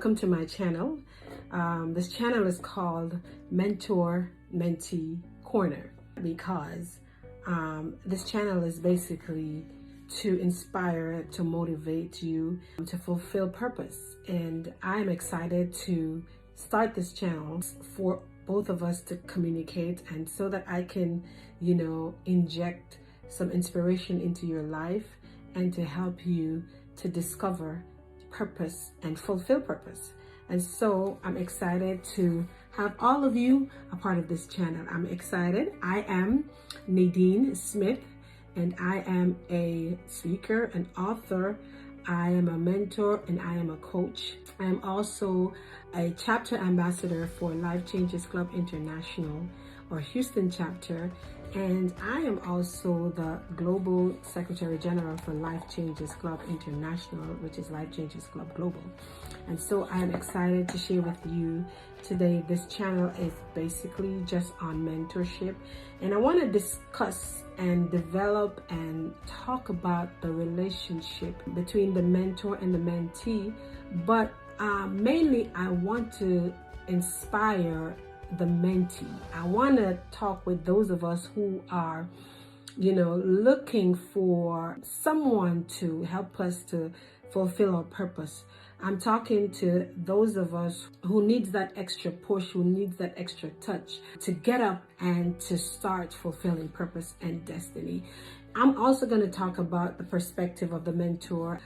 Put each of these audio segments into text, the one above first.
welcome to my channel. This channel is called Mentor Mentee Corner because this channel is basically to inspire, to motivate you to fulfill purpose. And I'm excited to start this channel for both of us to communicate, and so that I can, inject some inspiration into your life and to help you to discover purpose and fulfill purpose. And so I'm excited to have all of you a part of this channel. I'm excited. I am Nadine Smith, and I am a speaker, an author. I am a mentor, and I am a coach. I am also a chapter ambassador for Life Changes Club International, or Houston chapter. And I am also the Global Secretary General for Life Changes Club International, which is Life Changes Club Global. And so I am excited to share with you today. This channel is basically just on mentorship. And I want to discuss and develop and talk about the relationship between the mentor and the mentee. But mainly I want to inspire the mentee. I want to talk with those of us who are, looking for someone to help us to fulfill our purpose. I'm talking to those of us who needs that extra push, who needs that extra touch to get up and to start fulfilling purpose and destiny. I'm also going to talk about the perspective of the mentor,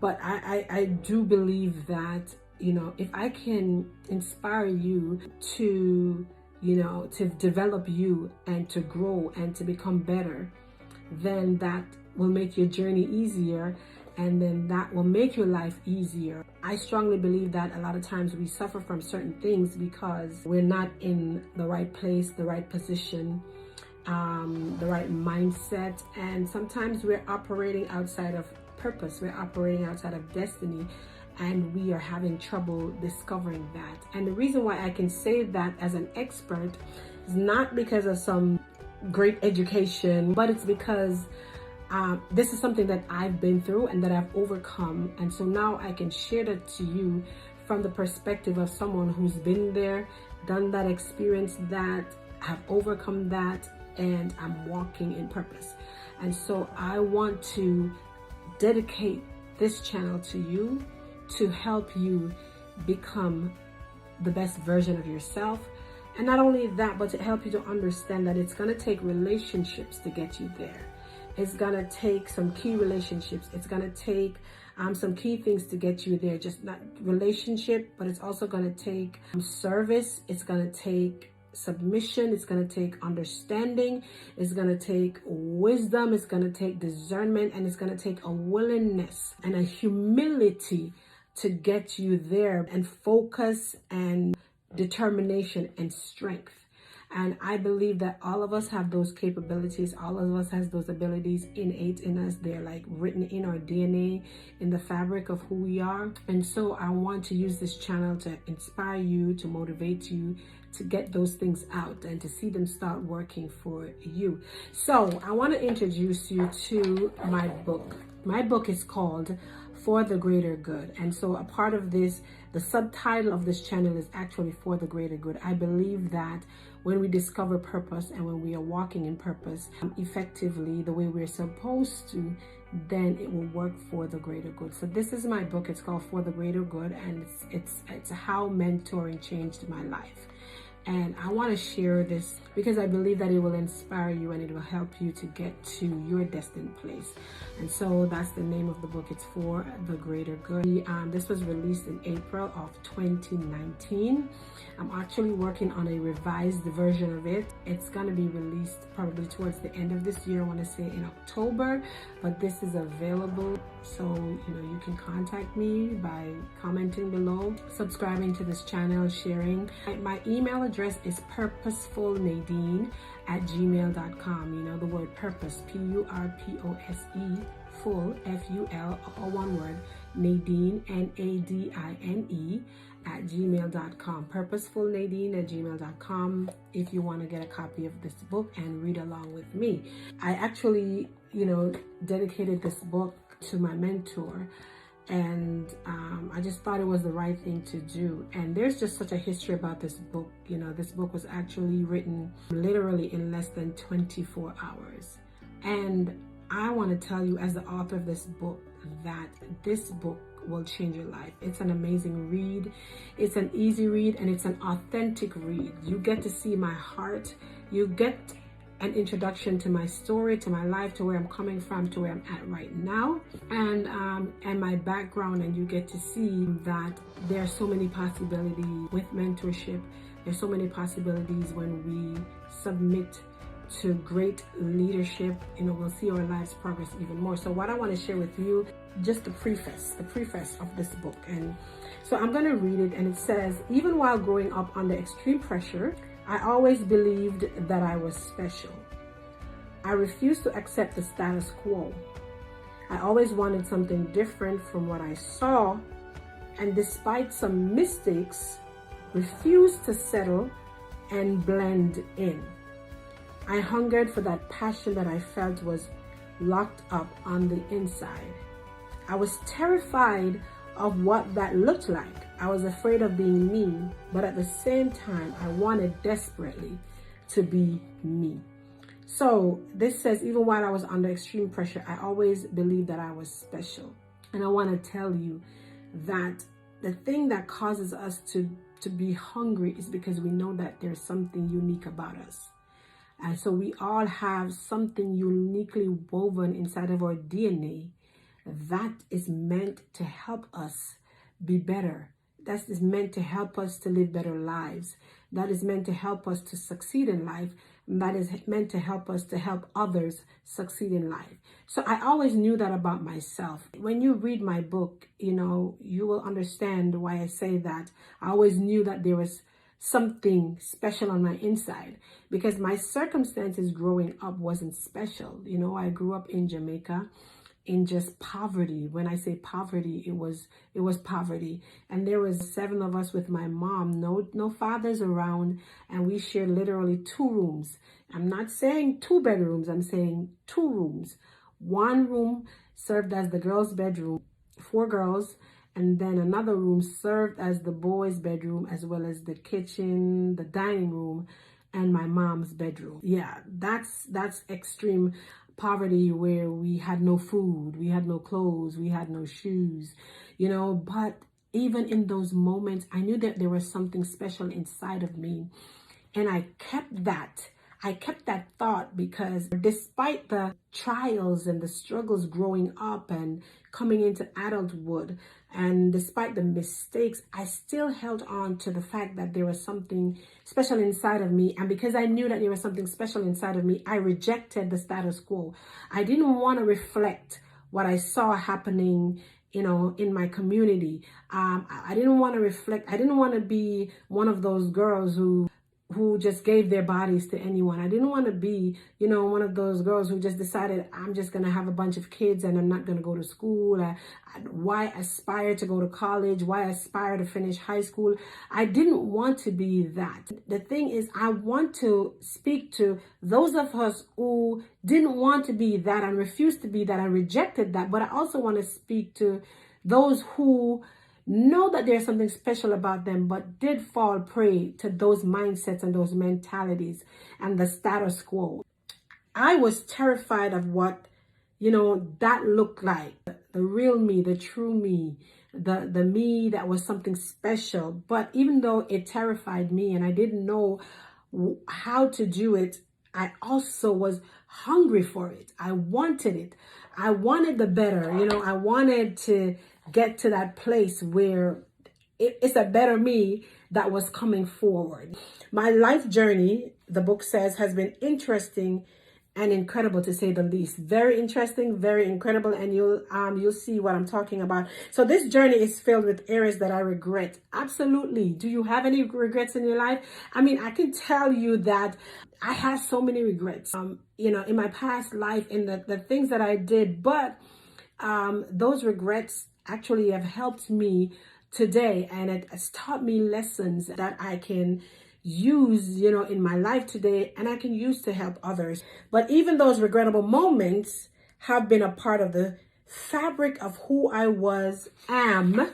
but I do believe that if I can inspire you to, to develop you and to grow and to become better, then that will make your journey easier, and then that will make your life easier. I strongly believe that a lot of times we suffer from certain things because we're not in the right place, the right position, the right mindset, and sometimes we're operating outside of purpose, we're operating outside of destiny, and we are having trouble discovering that. And the reason why I can say that as an expert is not because of some great education, but it's because this is something that I've been through and that I've overcome. And so now I can share that to you from the perspective of someone who's been there, done that, experienced that, have overcome that, and I'm walking in purpose. And so I want to dedicate this channel to you, to help you become the best version of yourself. And not only that, but to help you to understand that it's going to take relationships to get you there. It's going to take some key relationships. It's going to take some key things to get you there. Just not relationship, but it's also going to take service. It's going to take submission. It's going to take understanding. It's going to take wisdom. It's going to take discernment, and it's going to take a willingness and a humility to get you there, and focus and determination and strength. And I believe that all of us have those capabilities. All of us has those abilities innate in us. They're like written in our DNA, in the fabric of who we are. And so I want to use this channel to inspire you, to motivate you, to get those things out and to see them start working for you. So I want to introduce you to my book. My book is called For the Greater Good. And so a part of this, the subtitle of this channel is actually For the Greater Good. I believe that when we discover purpose and when we are walking in purpose effectively the way we're supposed to, then it will work for the greater good. So this is my book. It's called For the Greater Good, and it's how mentoring changed my life. And I want to share this because I believe that it will inspire you and it will help you to get to your destined place. And so that's the name of the book. It's For the Greater Good. This was released in April of 2019. I'm actually working on a revised version of it. It's going to be released probably towards the end of this year. I want to say in October, but this is available. So, you can contact me by commenting below, subscribing to this channel, sharing. My email address is purposefulnadine@gmail.com. The word purpose, PURPOSE, full, FUL, all one word, Nadine, NADINE, @gmail.com. Purposefulnadine@gmail.com if you want to get a copy of this book and read along with me. I actually, dedicated this book to my mentor, And I just thought it was the right thing to do. And there's just such a history about this book. You know, this book was actually written literally in less than 24 hours. And I want to tell you, as the author of this book, that this book will change your life. It's an amazing read. It's an easy read, and it's an authentic read. You get to see my heart. You get an introduction to my story, to my life, to where I'm coming from, to where I'm at right now, and my background. And you get to see that there are so many possibilities with mentorship. There's so many possibilities when we submit to great leadership. You know, we'll see our lives progress even more. So what I want to share with you, just the preface of this book. And so I'm going to read it, and it says, even while growing up under extreme pressure, I always believed that I was special. I refused to accept the status quo. I always wanted something different from what I saw, and despite some mistakes, refused to settle and blend in. I hungered for that passion that I felt was locked up on the inside. I was terrified of what that looked like. I was afraid of being me, but at the same time, I wanted desperately to be me. So this says, even while I was under extreme pressure, I always believed that I was special. And I want to tell you that the thing that causes us to be hungry is because we know that there's something unique about us. And so we all have something uniquely woven inside of our DNA that is meant to help us be better. That is meant to help us to live better lives. That is meant to help us to succeed in life. And that is meant to help us to help others succeed in life. So I always knew that about myself. When you read my book, you know, you will understand why I say that. I always knew that there was something special on my inside, because my circumstances growing up wasn't special. You know, I grew up in Jamaica in just poverty. When I say poverty, it was poverty. And there was 7 of us with my mom, no fathers around, and we shared literally 2 rooms. I'm not saying 2 bedrooms, I'm saying 2 rooms. 1 room served as the girls' bedroom, 4 girls, and then another room served as the boys' bedroom, as well as the kitchen, the dining room, and my mom's bedroom. Yeah, that's extreme poverty, where we had no food, we had no clothes, we had no shoes, you know. But even in those moments, I knew that there was something special inside of me, and I kept that thought, because despite the trials and the struggles growing up and coming into adulthood, and despite the mistakes, I still held on to the fact that there was something special inside of me. And because I knew that there was something special inside of me, I rejected the status quo. I didn't want to reflect what I saw happening, you know, in my community. I didn't want to reflect. I didn't want to be one of those girls who just gave their bodies to anyone. I didn't want to be, you know, one of those girls who just decided, I'm just going to have a bunch of kids and I'm not going to go to school. Why aspire to go to college? Why aspire to finish high school? I didn't want to be that. The thing is, I want to speak to those of us who didn't want to be that and refused to be that and rejected that. But I also want to speak to those who know that there's something special about them, but did fall prey to those mindsets and those mentalities and the status quo. I was terrified of what, you know, that looked like. The real me, the true me, the me that was something special. But even though it terrified me and I didn't know how to do it, I also was hungry for it. I wanted it. I wanted the better, you know. I wanted to get to that place where it's a better me that was coming forward. My life journey, the book says, has been interesting and incredible, to say the least. Very interesting, very incredible, and you'll see what I'm talking about. So this journey is filled with areas that I regret. Absolutely. Do you have any regrets in your life? I mean, I can tell you that I have so many regrets, you know, in my past life, in the things that I did, but those regrets actually have helped me today, and it has taught me lessons that I can use, you know, in my life today, and I can use to help others. But even those regrettable moments have been a part of the fabric of who I am,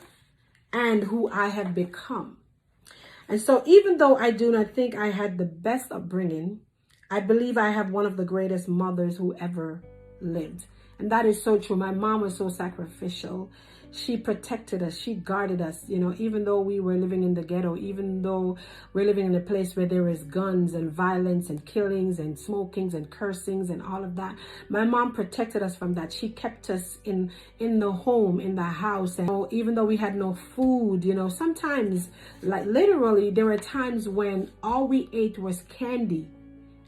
and who I have become. And so even though I do not think I had the best upbringing, I believe I have one of the greatest mothers who ever lived. And that is so true. My mom was so sacrificial. She protected us. She guarded us. You know, even though we were living in the ghetto, even though we're living in a place where there is guns and violence and killings and smokings and cursings and all of that, my mom protected us from that. She kept us in the home, in the house. And even though we had no food, you know, sometimes, like literally, there were times when all we ate was candy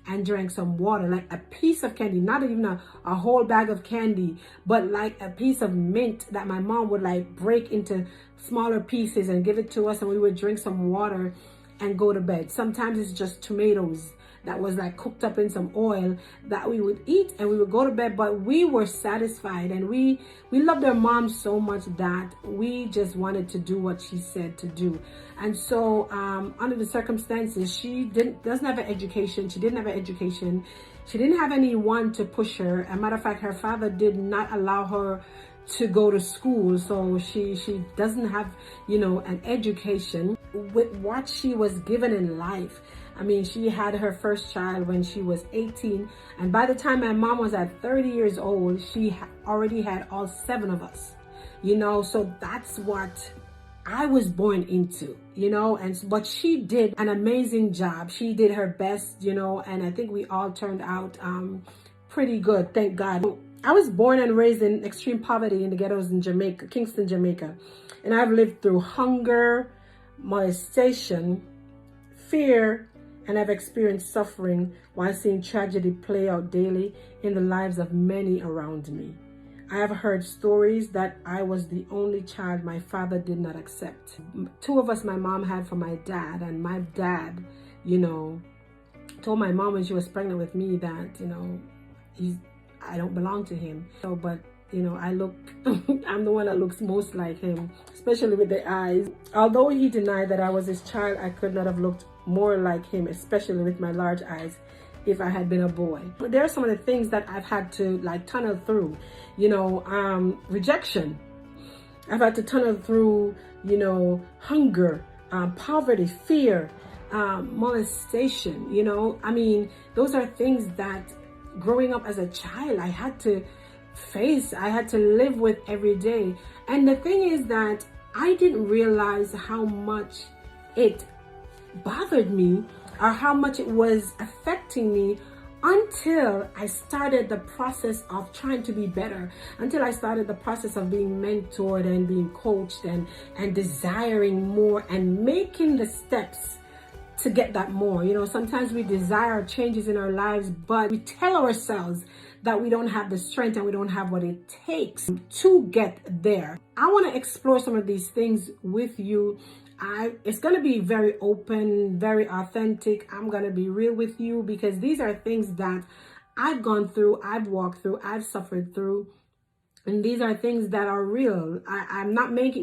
and drank some water, like a piece of candy, not even a whole bag of candy, but like a piece of mint that my mom would like break into smaller pieces and give it to us, and we would drink some water and go to bed. Sometimes it's just tomatoes that was like cooked up in some oil that we would eat, and we would go to bed, but we were satisfied, and we loved our mom so much that we just wanted to do what she said to do. And so under the circumstances, she doesn't have an education. She didn't have an education. She didn't have anyone to push her. As a matter of fact, her father did not allow her to go to school, so she doesn't have, you know, an education. With what she was given in life, I mean, she had her first child when she was 18, and by the time my mom was at 30 years old, she already had all 7 of us, you know. So that's what I was born into, you know. But she did an amazing job. She did her best, you know, and I think we all turned out pretty good, thank God. I was born and raised in extreme poverty in the ghettos in Jamaica, Kingston, Jamaica. And I've lived through hunger, molestation, fear, and I've experienced suffering while seeing tragedy play out daily in the lives of many around me. I have heard stories that I was the only child my father did not accept. 2 of us my mom had from my dad, and my dad, you know, told my mom when she was pregnant with me that, you know, I don't belong to him. So, but you know, I'm the one that looks most like him, especially with the eyes. Although he denied that I was his child, I could not have looked more like him, especially with my large eyes, if I had been a boy. But there are some of the things that I've had to like tunnel through, you know, rejection. I've had to tunnel through, you know, hunger, poverty, fear, molestation, you know. I mean, those are things that growing up as a child, I had to face, I had to live with every day. And the thing is that I didn't realize how much it bothered me or how much it was affecting me until I started the process of trying to be better, until I started the process of being mentored and being coached and desiring more and making the steps to get that more. You know, sometimes we desire changes in our lives, but we tell ourselves that we don't have the strength and we don't have what it takes to get there. I want to explore some of these things with you. It's going to be very open, very authentic. I'm going to be real with you because these are things that I've gone through, I've walked through, I've suffered through. And these are things that are real.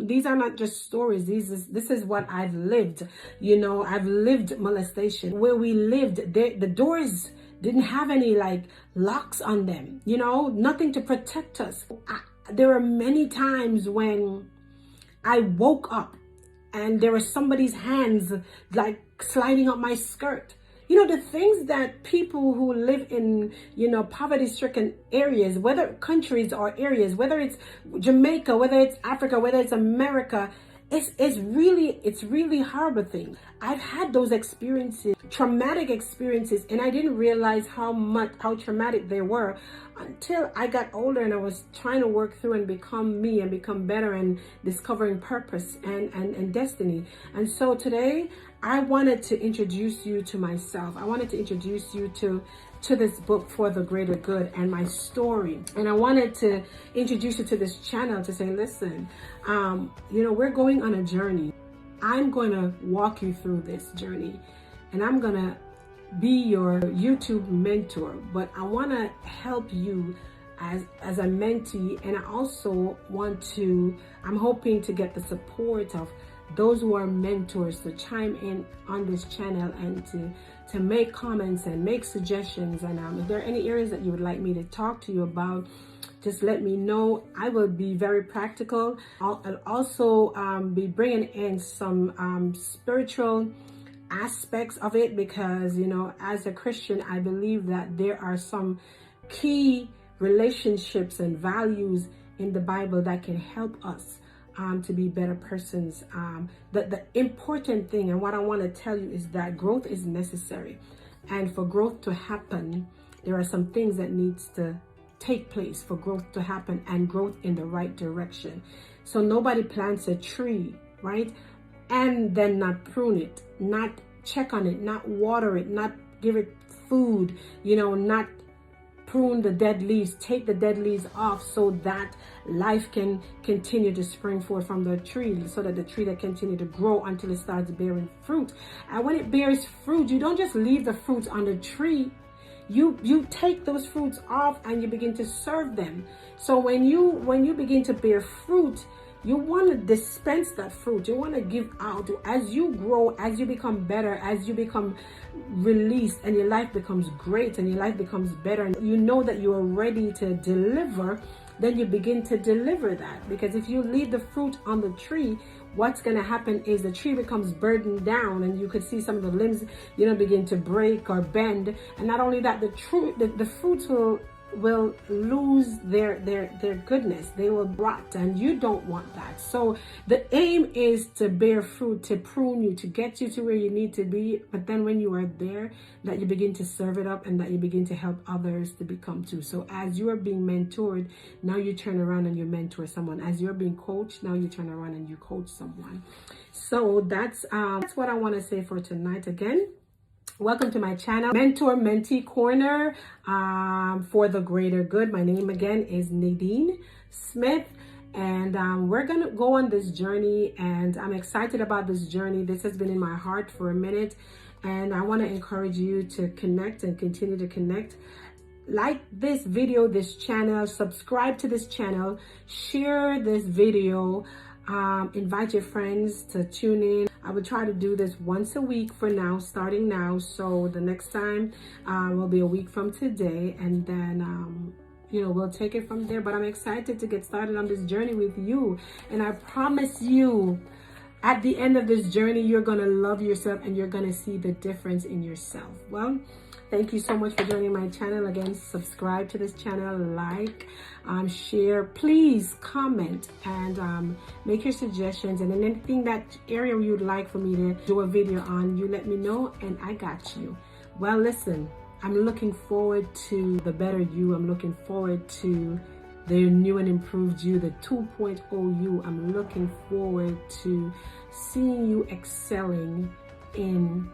These are not just stories. This is what I've lived. You know, I've lived molestation. Where we lived, the doors didn't have any like locks on them, you know, nothing to protect us. There were many times when I woke up and there was somebody's hands like sliding up my skirt. You know, the things that people who live in, you know, poverty-stricken areas, whether countries or areas, whether it's Jamaica, whether it's Africa, whether it's America, it's really horrible things. I've had those experiences, traumatic experiences, and I didn't realize how traumatic they were until I got older and I was trying to work through and become me and become better and discovering purpose and destiny. And so today I wanted to introduce you to myself. I wanted to introduce you to this book, For the Greater Good, and my story. And I wanted to introduce you to this channel to say, listen, you know, we're going on a journey. I'm going to walk you through this journey and I'm going to be your YouTube mentor, but I want to help you as a mentee. And I also I'm hoping to get the support of those who are mentors to chime in on this channel and to make comments and make suggestions. And if there are any areas that you would like me to talk to you about, just let me know. I will be very practical. I'll also be bringing in some spiritual aspects of it, because, you know, as a Christian, I believe that there are some key relationships and values in the Bible that can help us to be better persons. The important thing, and what I want to tell you, is that growth is necessary. And for growth to happen, there are some things that needs to take place for growth to happen, and growth in the right direction. So nobody plants a tree, right, and then not prune it, not check on it, not water it, not give it food, you know, not prune the dead leaves, take the dead leaves off, so that life can continue to spring forth from the tree, so that the tree that continue to grow until it starts bearing fruit. And when it bears fruit, you don't just leave the fruits on the tree. You take those fruits off and you begin to serve them. So when you begin to bear fruit, you want to dispense that fruit. You want to give out. As you grow, as you become better, as you become released, and your life becomes great and your life becomes better, and you know that you are ready to deliver, then you begin to deliver that. Because if you leave the fruit on the tree, what's going to happen is the tree becomes burdened down, and you could see some of the limbs, you know, begin to break or bend. And not only that, the fruits will lose their goodness. They will rot, and you don't want that. So the aim is to bear fruit, to prune you, to get you to where you need to be. But then when you are there, that you begin to serve it up, and that you begin to help others to become too. So as you are being mentored, now you turn around and you mentor someone. As you're being coached, now you turn around and you coach someone. So that's what I want to say for tonight. Again, welcome to my channel, Mentor Mentee Corner, for the greater good. My name again is Nadine Smith, and we're gonna go on this journey, and I'm excited about this journey. This has been in my heart for a minute, and I want to encourage you to connect and continue to connect. Like this video, this channel, subscribe to this channel, share this video, invite your friends to tune in. I will try to do this once a week for now, starting now. So the next time will be a week from today, and then you know, we'll take it from there. But I'm excited to get started on this journey with you, and I promise you, at the end of this journey, you're gonna love yourself, and you're gonna see the difference in yourself. Well, thank you so much for joining my channel. Again, subscribe to this channel, like, share, please comment, and make your suggestions. And in anything that area you'd like for me to do a video on, you let me know, and I got you. Well, listen, I'm looking forward to the better you. I'm looking forward to the new and improved you, the 2.0 you. I'm looking forward to seeing you excelling in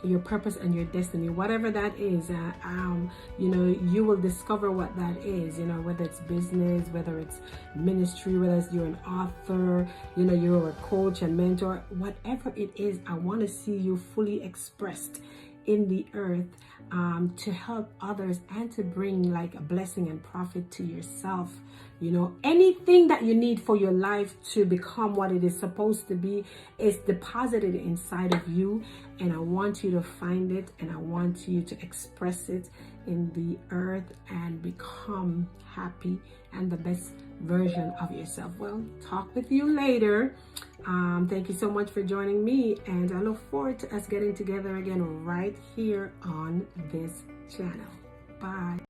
your purpose and your destiny, whatever that is. You know, you will discover what that is, you know, whether it's business, whether it's ministry, whether it's you're an author, you know, you're a coach and mentor, whatever it is. I want to see you fully expressed in the earth, to help others and to bring like a blessing and profit to yourself. You know, anything that you need for your life to become what it is supposed to be is deposited inside of you, and I want you to find it, and I want you to express it in the earth and become happy and the best version of yourself. Well, talk with you later. Thank you so much for joining me, and I look forward to us getting together again right here on this channel. Bye.